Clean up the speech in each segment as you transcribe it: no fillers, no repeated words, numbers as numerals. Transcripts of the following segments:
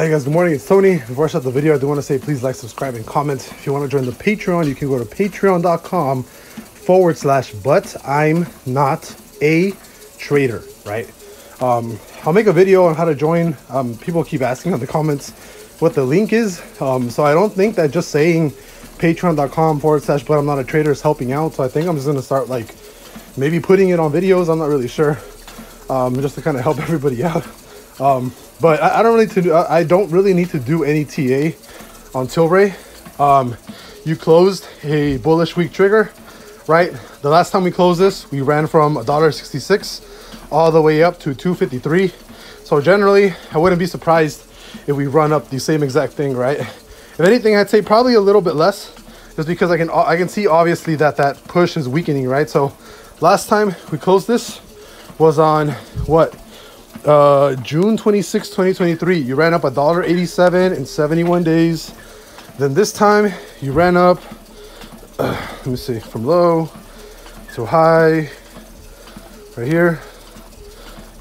Hey guys, good morning. It's Tony. Before I start the video, I do want to say please like, subscribe, and comment. If you want to join the Patreon, you can go to patreon.com/but I'm not a trader, right? I'll make a video on how to join. People keep asking in the comments what the link is. So I don't think that just saying patreon.com/but I'm not a trader is helping out. So I think I'm just going to start like maybe putting it on videos. I'm not really sure. Just to kind of help everybody out. But I don't really need to do any TA on TLRY. You closed a bullish week trigger, right? The last time we closed this, we ran from $1.66 all the way up to $2.53. So generally, I wouldn't be surprised if we run up the same exact thing, right? If anything, I'd say probably a little bit less, just because I can see obviously that push is weakening, right? So last time we closed this was on what? June 26, 2023. You ran up $1.87 in 71 days. Then this time you ran up let me see, from low to high right here.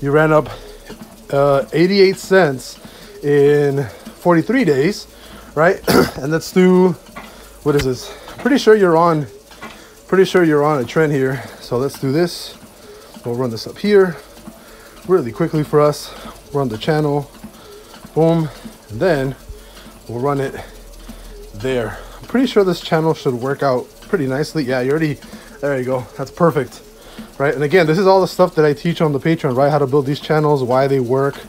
You ran up 88 cents in 43 days, right? And let's do, what is this? Pretty sure you're on a trend here. So let's do this. We'll run this up here really quickly for us. Run the channel, boom, and then we'll run it there. I'm pretty sure this channel should work out pretty nicely. Yeah, there you go. That's perfect, right? And again, this is all the stuff that I teach on the Patreon, right? How to build these channels, why they work.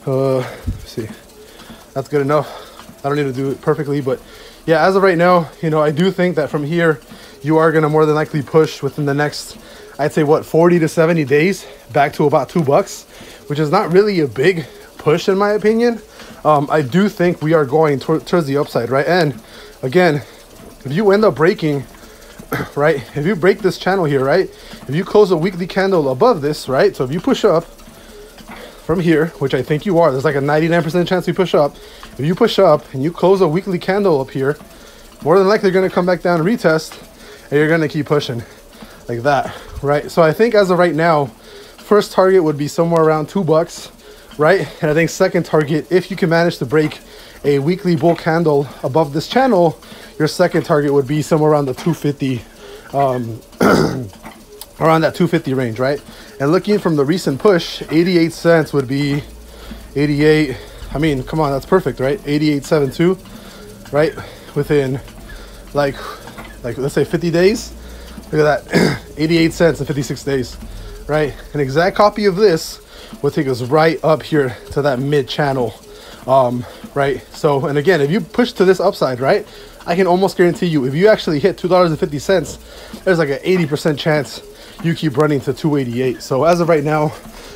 Let's see, that's good enough. I don't need to do it perfectly, but yeah, as of right now, I do think that from here you are going to more than likely push within the next, I'd say, what, 40 to 70 days back to about $2, which is not really a big push in my opinion. I do think we are going towards the upside, right? And again, if you end up breaking, right, if you break this channel here, right, if you close a weekly candle above this, right, so if you push up from here, which I think you are, there's like a 99% chance you push up. If you push up and you close a weekly candle up here, more than likely you're going to come back down and retest, and you're going to keep pushing like that, right? So I think as of right now, first target would be somewhere around $2, right? And I think second target, if you can manage to break a weekly bull candle above this channel, your second target would be somewhere around the 250, around that 250 range, right? And looking from the recent push, 88 cents would be 88. I mean, come on, that's perfect, right? 88.72, right? Within like let's say 50 days. Look at that, 88 cents in 56 days, right? An exact copy of this will take us right up here to that mid channel, right? So, and again, if you push to this upside, right, I can almost guarantee you, if you actually hit $2.50, there's like an 80% chance you keep running to 288. So as of right now,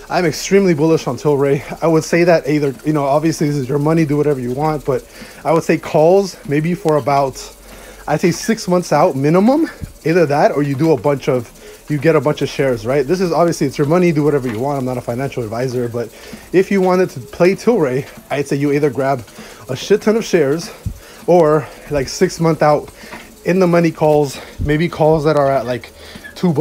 I'm extremely bullish on TLRY. I would say that either, obviously this is your money, do whatever you want, but I would say calls maybe for about, I'd say 6 months out minimum. Either that or you get a bunch of shares, right? This is obviously, it's your money, do whatever you want. I'm not a financial advisor, but if you wanted to play TLRY, I'd say you either grab a shit ton of shares or like 6 month out in the money calls, maybe calls that are at like $2,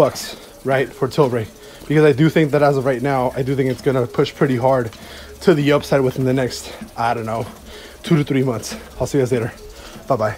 right, for TLRY. Because I do think that as of right now, I do think it's going to push pretty hard to the upside within the next, I don't know, 2 to 3 months. I'll see you guys later. Bye-bye.